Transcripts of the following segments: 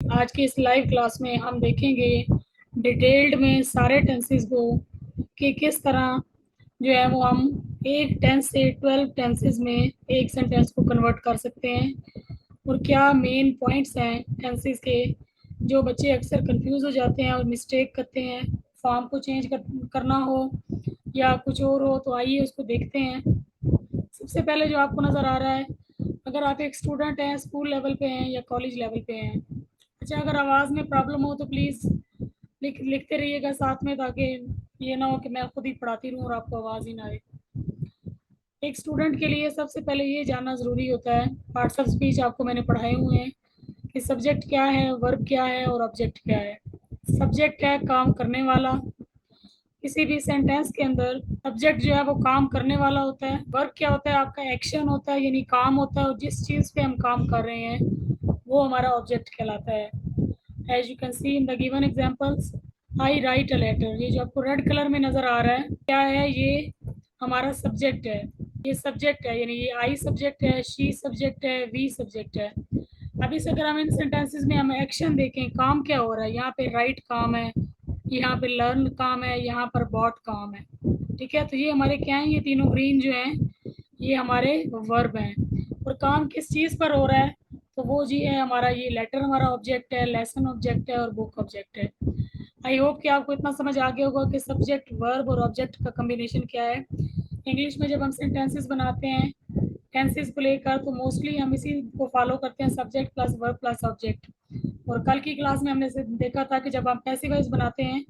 आज की इस लाइव क्लास में हम देखेंगे डिटेल्ड में सारे टेंसेस को कि किस तरह जो है वो हम एक टेंस से 12 टेंसेस में एक सेंटेंस को कन्वर्ट कर सकते हैं और क्या मेन पॉइंट्स हैं टेंसेस के जो बच्चे अक्सर कंफ्यूज हो जाते हैं और मिस्टेक करते हैं। फॉर्म को करना हो या कुछ और हो तो आइए उसको देखते हैं। सबसे पहले जो आपको नज़र आ रहा है, अगर आप एक स्टूडेंट हैं, स्कूल लेवल पे हैं या कॉलेज लेवल पे हैं, अच्छा अगर आवाज़ में प्रॉब्लम हो तो प्लीज़ लिखते रहिएगा साथ में, ताकि ये ना हो कि मैं खुद ही पढ़ाती रहूँ और आपको आवाज़ ही ना आए। एक स्टूडेंट के लिए सबसे पहले ये जानना ज़रूरी होता है, पार्ट्स ऑफ स्पीच आपको मैंने पढ़ाए हुए हैं कि सब्जेक्ट क्या है, वर्ब क्या है और ऑब्जेक्ट क्या है। सब्जेक्ट है काम करने वाला, किसी भी सेंटेंस के अंदर सब्जेक्ट जो है वो काम करने वाला होता है। वर्क क्या होता है, आपका एक्शन होता है, यानी काम होता है, और जिस चीज़ पे हम काम कर रहे हैं वो हमारा ऑब्जेक्ट कहलाता है। As you can see in the given examples, I write a letter, ये जो आपको रेड कलर में नज़र आ रहा है क्या है, ये हमारा सब्जेक्ट है। ये सब्जेक्ट है, यानी ये आई सब्जेक्ट है, शी सब्जेक्ट है, वी सब्जेक्ट है। अब इस अगर हम इन सेंटेंसेस में हम एक्शन देखें, काम क्या हो रहा है, यहाँ पे राइट काम है, यहाँ पे लर्न काम है, यहाँ पर बॉट काम है। ठीक है, तो ये हमारे क्या हैं, ये तीनों ग्रीन जो हैं ये हमारे वर्ब हैं। और काम किस चीज़ पर हो रहा है, तो वो जी है हमारा ये लेटर हमारा ऑब्जेक्ट है, लेसन ऑब्जेक्ट है और बुक ऑब्जेक्ट है। आई होप कि आपको इतना समझ आ गया होगा कि सब्जेक्ट वर्ब और ऑब्जेक्ट का कम्बिनेशन क्या है। इंग्लिश में जब हम सेंटेंसेस बनाते हैं टेंसेस को लेकर तो मोस्टली हम इसी को फॉलो करते हैं, subject plus verb plus object. और कल की क्लास में हमने देखा था कि जब हम पैसिव वॉइस बनाते हैं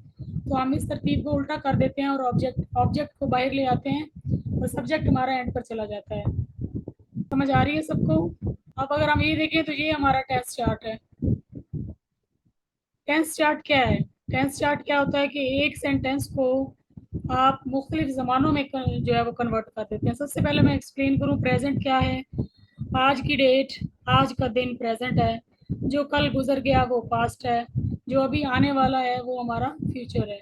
तो हम इस तरतीब को उल्टा कर देते हैं और ऑब्जेक्ट ऑब्जेक्ट को बाहर ले आते हैं और सब्जेक्ट हमारा एंड पर चला जाता है। समझ आ रही है सबको? अब अगर हम ये देखें तो ये हमारा टेंस चार्ट है। टेंस चार्ट क्या है? टेंस चार्ट क्या होता है कि एक सेंटेंस को आप मुख्तलिफ ज़मानों में जो है वो कन्वर्ट कर देते हैं। सबसे पहले मैं एक्सप्लेन करूँ प्रेजेंट क्या है। आज की डेट, आज का दिन प्रेजेंट है, जो कल गुजर गया वो पास्ट है, जो अभी आने वाला है वो हमारा फ्यूचर है।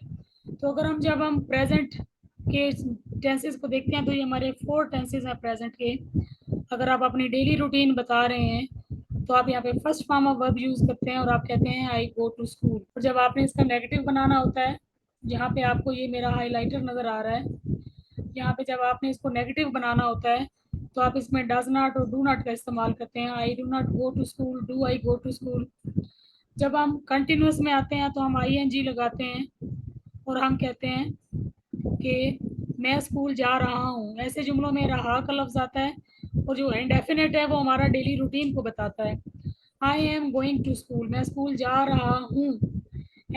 तो अगर हम जब हम प्रेजेंट के टेंसेस को देखते हैं तो ये हमारे 4 टेंसेस हैं प्रेजेंट के। अगर आप अपनी डेली रूटीन बता रहे हैं तो आप यहाँ पे first form of verb use करते हैं और आप कहते हैं आई गो टू स्कूल। और जब आपने इसका नेगेटिव बनाना होता है, जहाँ पे आपको ये मेरा हाईलाइटर नज़र आ रहा है, यहाँ पे जब आपने इसको नेगेटिव बनाना होता है तो आप इसमें डज नॉट और डू नॉट का इस्तेमाल करते हैं। I do not go to school, do I go to school. जब हम कंटिन्यूस में आते हैं तो हम आई एन जी लगाते हैं और हम कहते हैं कि मैं स्कूल जा रहा हूँ। ऐसे जुमलों में रहा का लफ्ज़ आता है और जो इंडेफिनेट है वो हमारा डेली रूटीन को बताता है। I am going to school, मैं स्कूल जा रहा हूँ।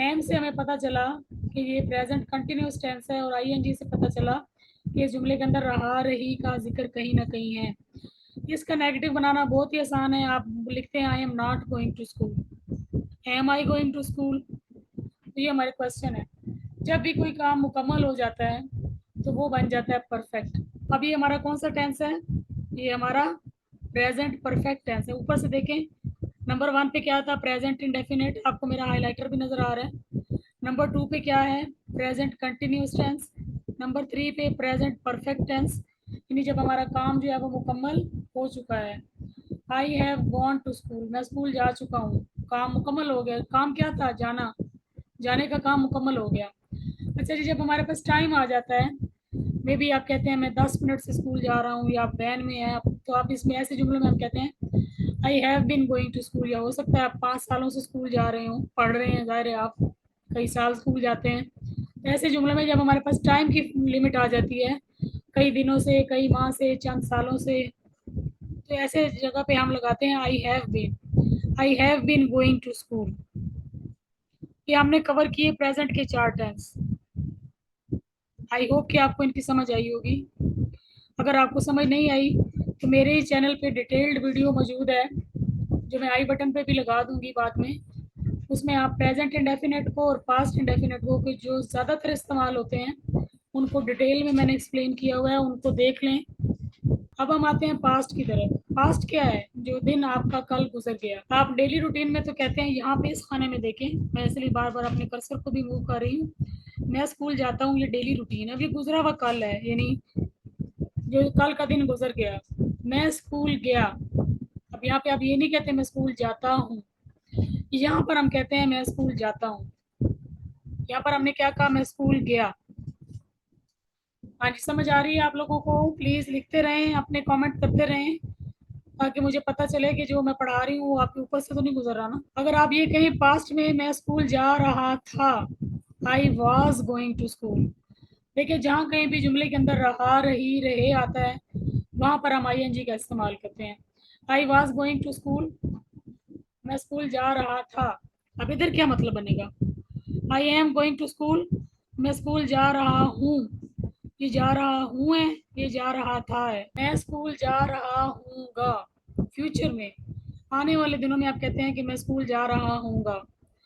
एम से हमें पता चला कि ये प्रेजेंट कंटिन्यूस टेंस है और आई एन जी से पता चला कि इस जुमले के अंदर रहा रही का जिक्र कहीं ना कहीं है। इसका नेगेटिव बनाना बहुत ही आसान है, आप लिखते हैं I am not going to school, am I going to school. तो ये हमारे क्वेश्चन है। जब भी कोई काम मुकम्मल हो जाता है तो वो बन जाता है परफेक्ट। अब ये हमारा कौन सा टेंस है, ये हमारा प्रेजेंट परफेक्ट टेंस है। ऊपर से देखें, नंबर 1 पे क्या था, प्रेजेंट इंडेफिनेट, आपको मेरा हाईलाइटर भी नज़र आ रहा है। नंबर 2 पे क्या है, प्रेजेंट कंटिन्यूस टेंस। नंबर 3 पे प्रेजेंट परफेक्ट टेंस, यानी जब हमारा काम जो है वो मुकम्मल हो चुका है। I have gone to school, मैं स्कूल जा चुका हूँ, काम मुकम्मल हो गया। काम क्या था, जाना, जाने का काम मुकम्मल हो गया। अच्छा जी, जब हमारे पास टाइम आ जाता है, मे बी आप कहते हैं मैं 10 मिनट से स्कूल जा रहा हूँ या आप वैन में हैं, तो आप इसमें ऐसे जुमलों में हम कहते हैं I have been going to school. या हो सकता है आप 5 सालों से स्कूल जा रहे हो, पढ़ रहे हैं, ज़ाहिर है आप कई साल स्कूल जाते हैं। तो ऐसे जुमलों में जब हमारे पास टाइम की लिमिट आ जाती है, कई दिनों से, कई माह से, चंद सालों से, तो ऐसे जगह पे हम लगाते हैं I have been going to school. ये हमने कवर किए प्रेजेंट के 4 टेंस। आई होप कि आपको इनकी समझ आई होगी। अगर आपको समझ नहीं आई तो मेरे ही चैनल पे डिटेल्ड वीडियो मौजूद है, जो मैं आई बटन पे भी लगा दूंगी बाद में। उसमें आप प्रेजेंट इंडेफिनेट को और पास्ट इंडेफिनेट को, कि जो ज़्यादातर इस्तेमाल होते हैं, उनको डिटेल में मैंने एक्सप्लेन किया हुआ है, उनको देख लें। अब हम आते हैं पास्ट की तरफ। पास्ट क्या है, जो दिन आपका कल गुजर गया। आप डेली रूटीन में तो कहते हैं, यहाँ पे इस खाने में देखें, मैं इसलिए बार बार अपने कर्सर को भी मूव कर रही हूँ। मैं स्कूल जाता हूँ, ये डेली रूटीन है, अभी गुजरा हुआ कल है, यानी जो कल का दिन गुजर गया। मैं स्कूल गया, अब यहाँ पे आप ये नहीं कहते मैं स्कूल जाता हूँ, यहाँ पर हम कहते हैं मैं स्कूल जाता हूँ। यहाँ पर हमने क्या कहा, मैं स्कूल गया। हाँ जी, समझ आ रही है आप लोगों को? प्लीज लिखते रहें, अपने कमेंट करते रहें, ताकि मुझे पता चले कि जो मैं पढ़ा रही हूँ वो आपके ऊपर से तो नहीं गुजर रहा ना। अगर आप ये कहें पास्ट में मैं स्कूल जा रहा था, I was going to school. देखिए, जहाँ कहीं भी जुमले के अंदर रहा, रही, रहे आता है, वहां पर हम आई एन जी का इस्तेमाल करते हैं। I was going to school, मैं स्कूल जा रहा था। अब इधर क्या मतलब बनेगा? I am going to school, मैं स्कूल जा रहा हूँ। ये जा रहा हूँ है, ये जा रहा था है। मैं स्कूल जा रहा हूँगा। फ्यूचर में, आने वाले दिनों में आप कहते हैं कि मैं स्कूल जा रहा हूँगा,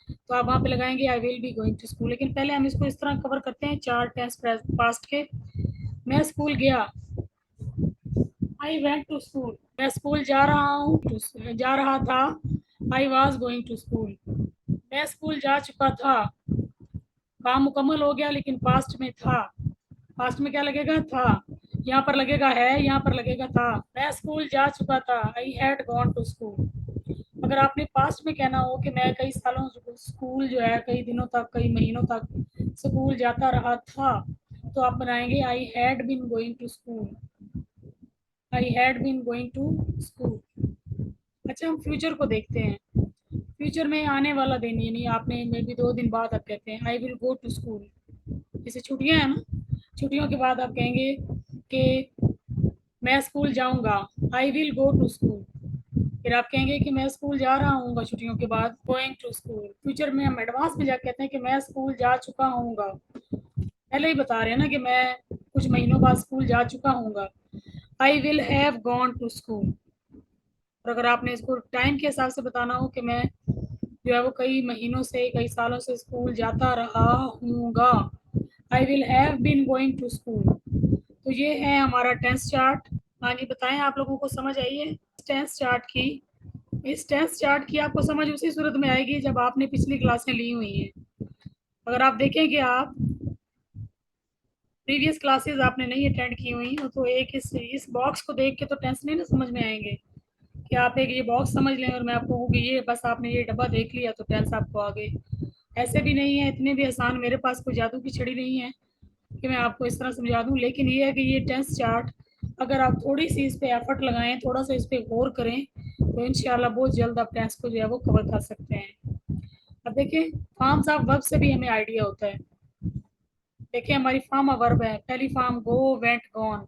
तो आप वहाँ पे लगाएंगे I will be going to school. लेकिन पहले हम इसको इस तरह कवर करते हैं, चार टेंस पास्ट के। मैं स्कूल गया, आई वेंट टू स्कूल। मैं स्कूल जा रहा हूँ, जा रहा था, I was going to school. मैं स्कूल जा चुका था, काम मुकम्मल हो गया लेकिन पास्ट में था। पास्ट में क्या लगेगा? था। यहाँ पर लगेगा है, यहाँ पर लगेगा था। मैं स्कूल जा चुका था, I had gone to school. अगर आपने पास्ट में कहना हो कि मैं कई सालों स्कूल जो है, कई दिनों तक, कई महीनों तक स्कूल जाता रहा था, तो आप बनाएंगे I had been going to school. I had been going to school. अच्छा, हम फ्यूचर को देखते हैं। फ्यूचर में आने वाला दिन, यानी आपने मे बी 2 दिन बाद आप कहते हैं I will go to school. जैसे छुट्टियां हैं ना, छुट्टियों के बाद आप कहेंगे कि मैं स्कूल जाऊंगा, I will go to school. फिर आप कहेंगे कि मैं स्कूल जा रहा हूँ छुट्टियों के बाद, गोइंग टू स्कूल। फ्यूचर में हम एडवांस में जाके कहते हैं कि मैं स्कूल जा चुका हूँगा। पहले ही बता रहे हैं ना कि मैं कुछ महीनों बाद स्कूल जा चुका हूँगा। I will have gone to school. और अगर आपने इसको टाइम के हिसाब से बताना हो कि मैं जो है वो कई महीनों से, कई सालों से स्कूल जाता रहा हूँगा, I will have been going to school. तो ये है हमारा टेंस चार्ट। आगे बताएं, आप लोगों को समझ आई है टेंस चार्ट की? इस टेंस चार्ट की आपको समझ उसी सूरत में आएगी जब आपने पिछली क्लासें ली हुई हैं। अगर आप देखें कि आप प्रीवियस क्लासेस आपने नहीं अटेंड की हुई हो, तो एक इस बॉक्स को देख के तो टेंस नहीं ना समझ में आएंगे कि आप एक ये बॉक्स समझ लें और मैं आपको कहूँगी ये बस आपने ये डब्बा देख लिया तो टेंस आपको आ गई। ऐसे भी नहीं है, इतने भी आसान मेरे पास कोई जादू की छड़ी नहीं है कि मैं आपको इस तरह समझा दूँ। लेकिन ये है कि ये टेंस चार्ट अगर आप थोड़ी सी इस पर एफर्ट लगाएं, थोड़ा सा इस पर गौर करें, तो इंशाल्लाह बहुत जल्द आप टेंस को जो है वो कवर कर सकते हैं। अब देखिए, फॉर्म्स ऑफ वर्ब से भी हमें आइडिया होता है। देखिए, हमारी फॉर्म ऑफ वर्ब है, पहली फॉर्म गो, वेंट, गॉन।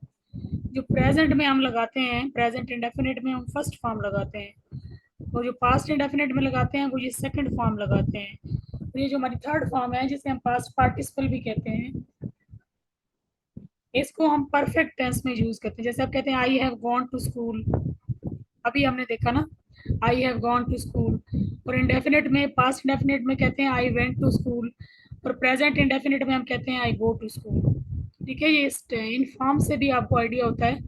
जो प्रेजेंट में हम लगाते हैं, प्रेजेंट इंडेफिनिट में हम फर्स्ट फॉर्म लगाते हैं, और जो पास्ट इंडेफिनिट में लगाते हैं वो ये सेकंड फॉर्म लगाते हैं। तो ये जो हमारी थर्ड फॉर्म है, जिसे हम पास्ट पार्टिसिपल भी कहते हैं, इसको हम परफेक्ट टेंस में यूज करते हैं। जैसे आप कहते हैं I have gone to school, अभी हमने देखा ना, I have gone to school. और इंडेफिनिट में, पास्ट इंडेफिनिट में कहते हैं आई वेंट टू स्कूल, और प्रेजेंट इंडेफिनिट में हम कहते हैं आई गो टू स्कूल। ठीक है, ये इन फॉर्म से भी आपको आइडिया होता है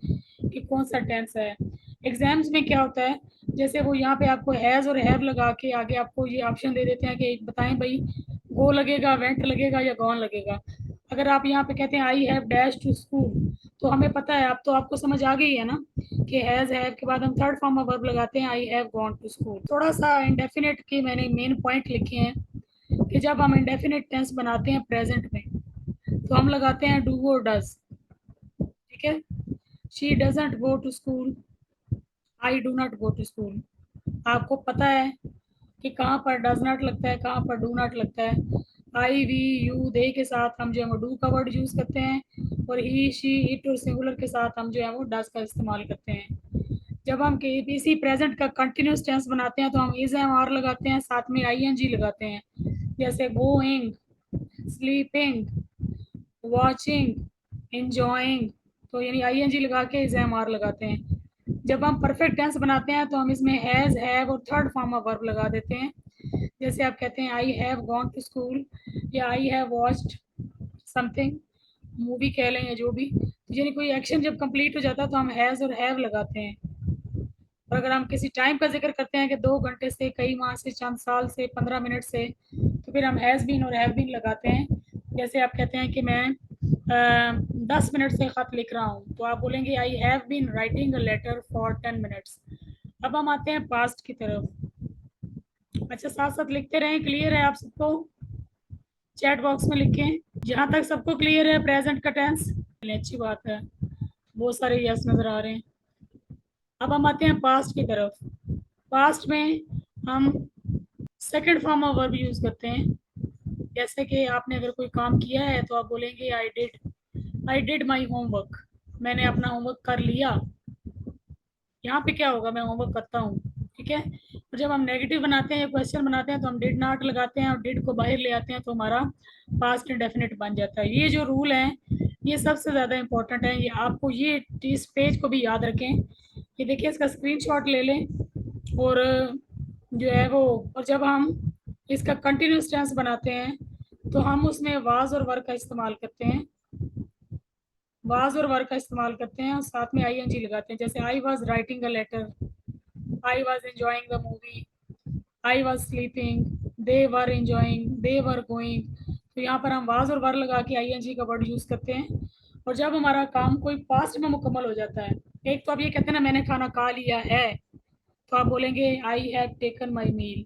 कि कौन सा टेंस है। एग्जाम्स में क्या होता है, जैसे वो यहाँ पे आपको हैज़ और हैव लगा के आगे आपको ये ऑप्शन दे देते हैं कि बताएं भाई, गो लगेगा, वेंट लगेगा या गॉन लगेगा। अगर आप यहाँ पे कहते हैं I have dash to school, तो हमें पता है, अब तो आपको समझ आ गई है ना कि हैज़ हैव के बाद हम थर्ड फॉर्म ऑफ वर्ब लगाते हैं I have gone to school. थोड़ा सा इंडेफिनिट के मैंने मेन पॉइंट लिखे हैं कि जब हम इंडेफिनिट टेंस बनाते हैं प्रेजेंट में, तो हम लगाते हैं डू और डज। ठीक है, she doesn't go to school, I do not go to school. आपको पता है कि कहाँ पर डज नॉट लगता है, कहाँ पर डू नॉट लगता है। आई, वी, यू, दे के साथ हम जो है वो डू का वर्ड यूज़ करते हैं, और ही, शी, इट और सिंगुलर के साथ हम जो है वो डज का इस्तेमाल करते हैं। जब हम किसी प्रेजेंट का कंटिन्यूस टेंस बनाते हैं तो हम इज एम आर लगाते हैं, साथ में आई एन जी लगाते हैं। जैसे गोइंग, स्लीपिंग, वॉचिंग, इंजॉइंग, तो यानी आई एन जी लगा के इज एम आर लगाते हैं। जब हम परफेक्ट टेंस बनाते हैं तो हम इसमें हैज़, हैव और थर्ड फॉर्म ऑफ वर्ब लगा देते हैं। जैसे आप कहते हैं I have gone to school, या I have watched something, movie कह लें या जो भी, तो यानी कोई एक्शन जब कंप्लीट हो जाता है तो हम हैज़ और हैव लगाते हैं। और अगर हम किसी टाइम का जिक्र करते हैं कि 2 घंटे से, कई माह से, चंद साल से, 15 मिनट से, तो फिर हम हैज़ बीन और हैव बीन लगाते हैं। जैसे आप कहते हैं कि मैं 10 मिनट से ख़त लिख रहा हूँ, तो आप बोलेंगे I have been writing a letter for 10 minutes. अब हम आते हैं पास्ट की तरफ। अच्छा, साथ साथ लिखते रहें। क्लियर है आप सबको? चैट बॉक्स में लिखें। जहाँ तक सबको क्लियर है प्रेजेंट का टेंस, अच्छी बात है, बहुत सारे यस नजर आ रहे हैं। अब हम आते हैं पास्ट की तरफ। पास्ट में हम second form of verb use करते हैं। जैसे कि आपने अगर कोई काम किया है तो आप बोलेंगे आई डिड माई होमवर्क। मैंने अपना होमवर्क कर लिया। यहाँ पे क्या होगा, मैं होमवर्क करता हूँ। ठीक है। और जब हम नेगेटिव बनाते हैं या क्वेश्चन बनाते हैं तो हम डिड नॉट लगाते हैं और डिड को बाहर ले आते हैं तो हमारा पास्ट इंडेफिनिट बन जाता है। ये जो रूल है ये सबसे ज़्यादा इंपॉर्टेंट है। ये आपको ये इस पेज को भी याद रखें। ये देखिए, इसका स्क्रीनशॉट ले लें। और जो है वो, और जब हम इसका कंटिन्यूस टेंस बनाते हैं तो हम उसमें वाज और वर का इस्तेमाल करते हैं। वाज और वर का इस्तेमाल करते हैं और साथ में आईएनजी लगाते हैं। जैसे I was writing a letter, I was enjoying the movie, I was sleeping, they were enjoying, they were going. तो यहाँ पर हम वाज और वर लगा के आईएनजी का वर्ड यूज करते हैं। और जब हमारा काम कोई पास्ट में मुकम्मल हो जाता है, एक तो अब ये कहते हैं ना मैंने खाना खा लिया है, तो आप बोलेंगे आई हैव टेकन माई मील।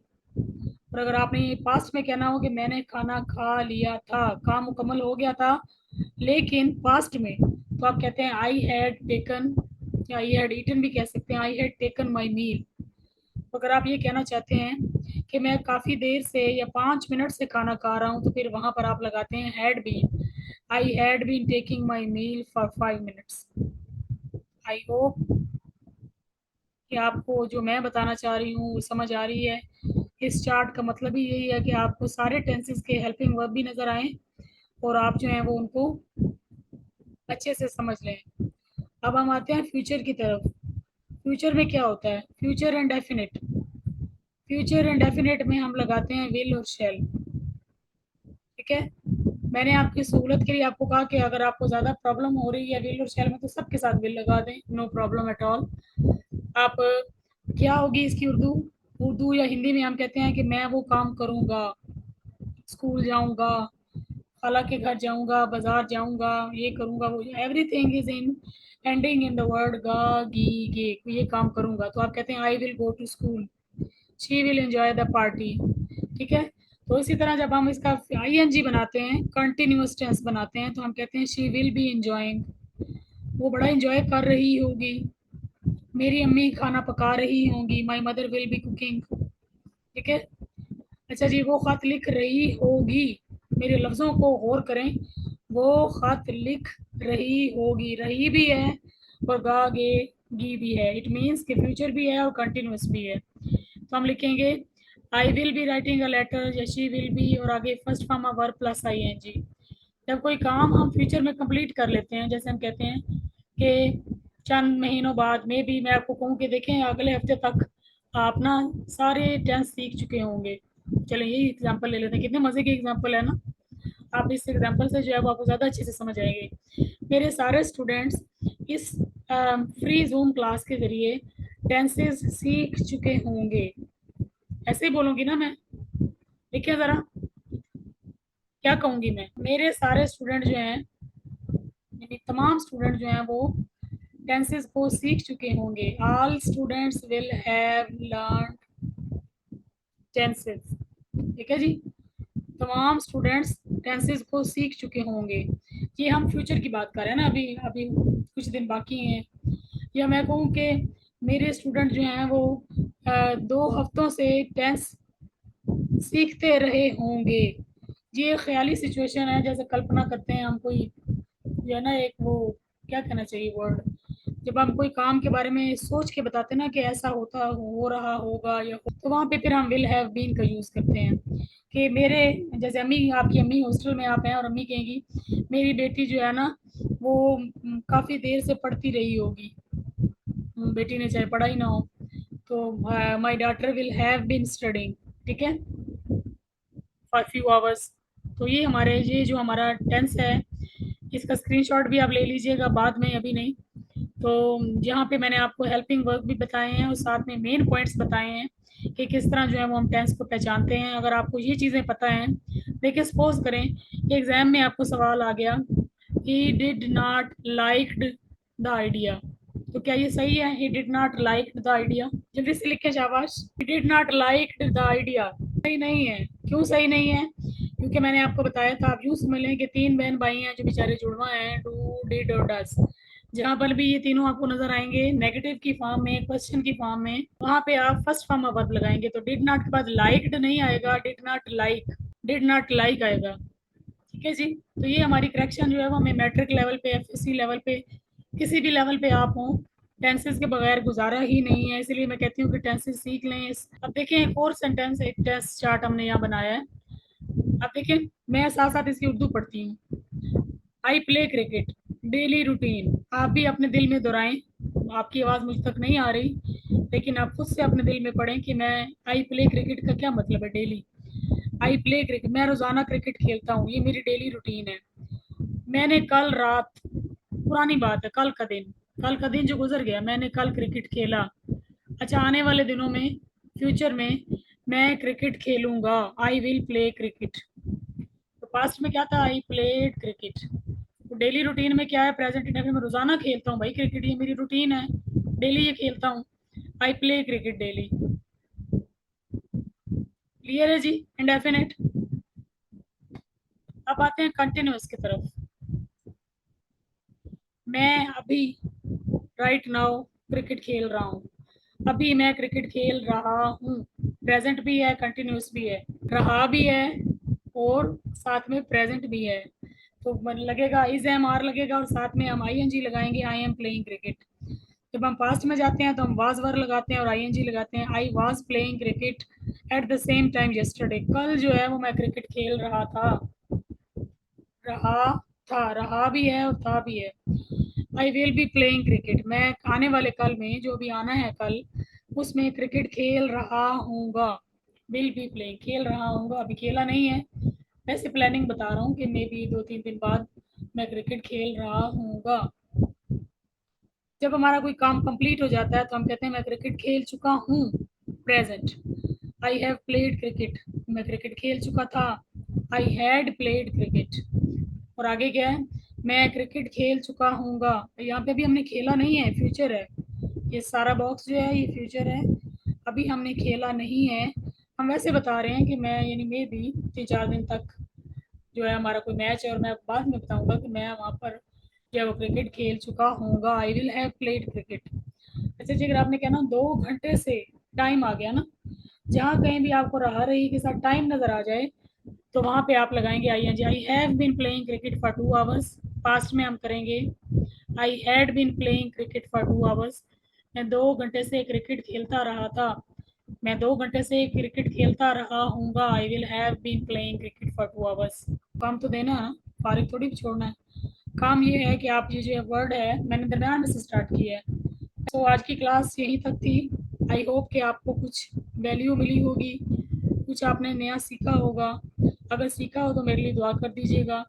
और अगर आपने ये पास्ट में कहना हो कि मैंने खाना खा लिया था, काम मुकम्मल हो गया था लेकिन पास्ट में, तो आप कहते हैं आई हैड टेकन, या आई हैड ईटन भी कह सकते हैं, आई हैड टेकन माई मील। अगर आप ये कहना चाहते हैं कि मैं काफ़ी देर से या 5 मिनट से खाना खा रहा हूँ, तो फिर वहाँ पर आप लगाते हैं had been. I had been taking my meal for 5 minutes. I hope कि आपको जो मैं बताना चाह रही हूँ वो समझ आ रही है। इस चार्ट का मतलब ही यही है कि आपको सारे टेंसेस के हेल्पिंग वर्ब भी नज़र आए और आप जो है वो उनको अच्छे से समझ लें। अब हम आते हैं फ्यूचर की तरफ। फ्यूचर में क्या होता है? Future indefinite. फ्यूचर इंडेफिनिट में हम लगाते हैं विल और शैल। ठीक है। मैंने आपकी सहूलत के लिए आपको कहा कि अगर आपको ज़्यादा प्रॉब्लम हो रही है विल और शैल में तो सबके साथ विल लगा दें, नो प्रॉब्लम एट ऑल। आप क्या होगी इसकी उर्दू? उर्दू या हिंदी में हम कहते हैं कि मैं वो काम करूँगा, स्कूल जाऊँगा, खाला के घर जाऊँगा, बाजार जाऊँगा, ये करूँगा, वो, everything is in ending in the word गा गी गे। ये काम करूँगा तो आप कहते हैं I will go to school, she will enjoy the party. ठीक है। तो इसी तरह जब हम इसका आईएनजी बनाते हैं, कंटिन्यूअस टेंस बनाते हैं, तो हम कहते हैं शी विल बी एंजॉइंग, वो बड़ा एंजॉय कर रही होगी। मेरी अम्मी खाना पका रही होंगी, my mother will be cooking. ठीक है। अच्छा जी, वो खत लिख रही होगी, मेरे लफ्ज़ों को गौर करें, वो खत लिख रही होगी, रही भी है और गागे गी भी है। इट मीन्स कि फ्यूचर भी है और कंटिन्यूस भी है। तो हम लिखेंगे I will be writing a letter या शी विल बी और आगे first form of verb plus I N G. जब कोई काम हम फ्यूचर में कंप्लीट कर लेते हैं, जैसे हम कहते हैं कि चंद महीनों बाद में भी, मैं आपको कहूँ कि देखें अगले हफ्ते तक आप ना सारे टेंस सीख चुके होंगे। चलिए यही एग्जांपल ले लेते हैं, कितने मज़े की एग्जांपल है ना। आप इस एग्जांपल से जो है वो आपको ज़्यादा अच्छे से समझ आएंगे। मेरे सारे स्टूडेंट्स इस फ्री जूम क्लास के ज़रिए टेंसेस सीख चुके होंगे। ऐसे ही बोलूँगी ना मैं, देखिए ज़रा क्या कहूँगी मैं। मेरे सारे स्टूडेंट जो हैं, यानी तमाम स्टूडेंट जो हैं वो टेंसेस को सीख चुके होंगे। All students will have learn tenses. ठीक है जी। तमाम स्टूडेंट्स टेंसेस को सीख चुके होंगे। ये हम फ्यूचर की बात कर रहे हैं ना, अभी अभी कुछ दिन बाकी हैं। या मैं कहूँ कि मेरे स्टूडेंट जो हैं वो 2 हफ्तों से टेंस सीखते रहे होंगे। ये ख्याली सिचुएशन है, जैसे कल्पना करते हैं हम कोई, जो है ना एक वो, क्या कहना चाहिए वर्ड, जब हम कोई काम के बारे में सोच के बताते हैं ना कि ऐसा होता हो रहा होगा या तो वहाँ पे फिर हम विल हैव बीन का यूज़ करते हैं। कि मेरे, जैसे अम्मी, आपकी अम्मी हॉस्टल में आप हैं और अम्मी कहेंगी मेरी बेटी जो है ना वो काफ़ी देर से पढ़ती रही होगी। बेटी ने चाहे पढ़ा ही ना हो, तो my daughter will have been studying. ठीक है, फॉर फ्यू आवर्स। तो ये हमारे, ये जो हमारा टेंस है इसका स्क्रीनशॉट भी आप ले लीजिएगा बाद में, अभी नहीं। तो यहाँ पे मैंने आपको हेल्पिंग वर्क भी बताए हैं और साथ में मेन पॉइंट्स बताए हैं कि किस तरह जो है वो हम टेंस को पहचानते हैं। अगर आपको ये चीज़ें पता हैं, देखिए सपोज करें कि एग्ज़ाम में आपको सवाल आ गया he did not liked the idea, तो क्या ये सही है? He did not like the idea. जल्दी से लिखे शाबाश। He did not like the idea. सही नहीं है। क्यों सही नहीं है? क्योंकि मैंने आपको बताया था, आप यूं समझ लें कि तीन बहन भाई हैं जो बेचारे जुड़वा हैं, डू डिड और डस। जहां पर भी ये तीनों आपको नजर आएंगे नेगेटिव की फॉर्म में, क्वेश्चन की फॉर्म में, वहां पे आप फर्स्ट फॉर्म ऑफ वर्ब लगाएंगे। तो डिड नॉट के बाद लाइक्ड नहीं आएगा, डिड नॉट लाइक आएगा। ठीक है जी। तो ये हमारी करेक्शन जो है वो हमें मैट्रिक लेवल पे, एफएससी लेवल पे, किसी भी लेवल पे आप हो, टेंसेस के बगैर गुजारा ही नहीं है। इसलिए मैं कहती हूँ कि टेंसेस सीख लें। अब देखें एक और सेंटेंस, एक टेस्ट चार्ट हमने यहाँ बनाया है। अब देखें, मैं साथ साथ इसकी उर्दू पढ़ती हूँ। I play cricket, daily routine. आप भी अपने दिल में दोहराएं। आपकी आवाज़ मुझ तक नहीं आ रही, लेकिन आप खुद से अपने दिल में पढ़ें कि मैं, आई प्ले क्रिकेट का क्या मतलब है? डेली। आई प्ले क्रिकेट, मैं रोज़ाना क्रिकेट खेलता हूँ, ये मेरी डेली रूटीन है। मैंने कल रात, पुरानी बात है, कल का दिन, कल का दिन जो गुजर गया, मैंने कल क्रिकेट खेला। अच्छा, आने वाले दिनों में, फ्यूचर में, मैं क्रिकेट खेलूंगा, आई विल प्ले क्रिकेट। तो पास्ट में क्या था? I played cricket. तो डेली रूटीन में क्या है? प्रेजेंट इंडेफिनिट में रोजाना खेलता हूँ भाई क्रिकेट, ये मेरी रूटीन है, डेली ये खेलता हूँ। I play cricket daily. Clear है जी? इंडेफिनिट। अब आते हैं कंटिन्यूअस की तरफ। मैं अभी, राइट नाउ, क्रिकेट खेल रहा हूँ। अभी मैं क्रिकेट खेल रहा हूँ। प्रेजेंट भी है, कंटिन्यूस भी है, रहा भी है, और साथ में प्रेजेंट भी है। तो लगेगा इज एम आर लगेगा, और साथ में हम आई एन जी लगाएंगे, आई एम प्लेइंग क्रिकेट। जब हम पास्ट में जाते हैं तो हम वाज वर लगाते हैं और आई एन जी लगाते हैं। I was playing cricket at the same time yesterday. कल जो है वो मैं क्रिकेट खेल रहा था। रहा था, रहा भी है और था भी है। आई विल बी प्लेइंग क्रिकेट, मैं आने वाले कल में, जो भी आना है कल, उसमें क्रिकेट खेल रहा हूँगा। विल बी प्लेइंग, खेल रहा हूँगा, अभी खेला नहीं है, वैसे प्लानिंग बता रहा हूँ कि मे बी 2-3 दिन बाद मैं क्रिकेट खेल रहा हूँगा। जब हमारा कोई काम कंप्लीट हो जाता है तो हम कहते हैं मैं क्रिकेट खेल चुका हूँ। Present. I have played cricket, मैं क्रिकेट खेल चुका था। I had played cricket. और आगे क्या है? मैं क्रिकेट खेल चुका हूँगा। यहाँ पे भी हमने खेला नहीं है, फ्यूचर है। ये सारा बॉक्स जो है ये फ्यूचर है, अभी हमने खेला नहीं है। हम वैसे बता रहे हैं कि मैं, यानी मे बी 3-4 दिन तक जो है हमारा कोई मैच है, और मैं बाद में बताऊंगा कि मैं वहाँ पर जो है वो क्रिकेट खेल चुका हूँगा। I will have played cricket. अच्छा जी, अगर आपने कहना 2 घंटे से, टाइम आ गया ना, जहाँ कहीं भी आपको रहा रही के साथ टाइम नजर आ जाए, तो वहाँ पे आप लगाएंगे I N G. I have been playing cricket for 2 hours. Past में हम करेंगे I had been playing cricket for 2 hours. मैं 2 घंटे से क्रिकेट खेलता रहा था। मैं 2 घंटे से क्रिकेट खेलता रहा हूँगा। I will have been playing cricket for 2 hours. काम तो देना है, फारिग थोड़ी भी छोड़ना है। काम ये है कि आप, ये जो वर्ड है मैंने दरम्यान में से स्टार्ट किया है। तो आज की क्लास यहीं तक थी। आई होप कि आपको कुछ वैल्यू मिली होगी, कुछ आपने नया सीखा होगा। अगर सीखा हो तो मेरे लिए दुआ कर दीजिएगा।